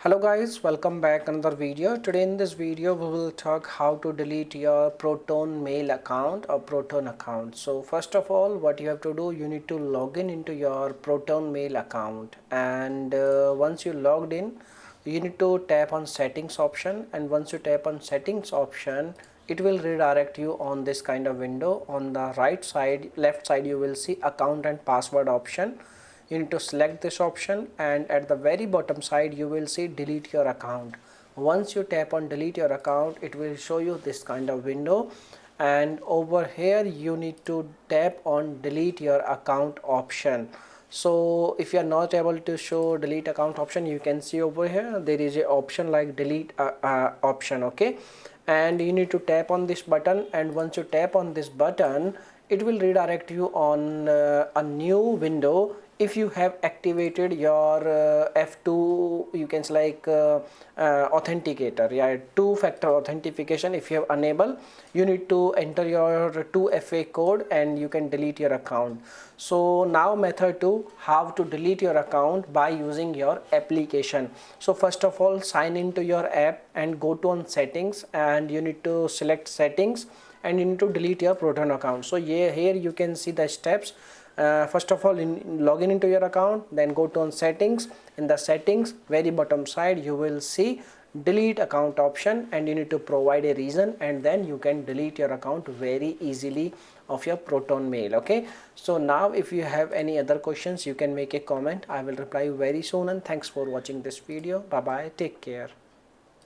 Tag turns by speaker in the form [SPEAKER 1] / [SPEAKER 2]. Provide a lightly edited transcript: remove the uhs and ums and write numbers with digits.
[SPEAKER 1] Hello guys, welcome back another video. Today in this video we will talk how to delete your Proton mail account or Proton account. So first of all, what you have to do, you need to log in into your Proton mail account, and once you logged in, you need to tap on settings option, and once you tap on settings option, it will redirect you on this kind of window. On the left side you will see account and password option. You need to select this option, and at the very bottom side you will see delete your account. Once you tap on delete your account, it will show you this kind of window, and over here you need to tap on delete your account option. So if you are not able to show delete account option, you can see over here there is a option like delete option. Okay, and you need to tap on this button, and once you tap on this button, it will redirect you on a new window. If you have activated your F2, you can say like authenticator, yeah, two-factor authentication. If you have enabled, you need to enter your 2FA code and you can delete your account. So now method 2, how to delete your account by using your application. So first of all, sign into your app and go to on settings, and you need to select settings, and you need to delete your Proton account. So here you can see the steps. First of all, log in into your account, then go to on settings. In the settings very bottom side you will see delete account option, and you need to provide a reason, and then you can delete your account very easily of your Proton mail. Okay, so now if you have any other questions, you can make a comment. I will reply you very soon, and thanks for watching this video. Bye bye, take care.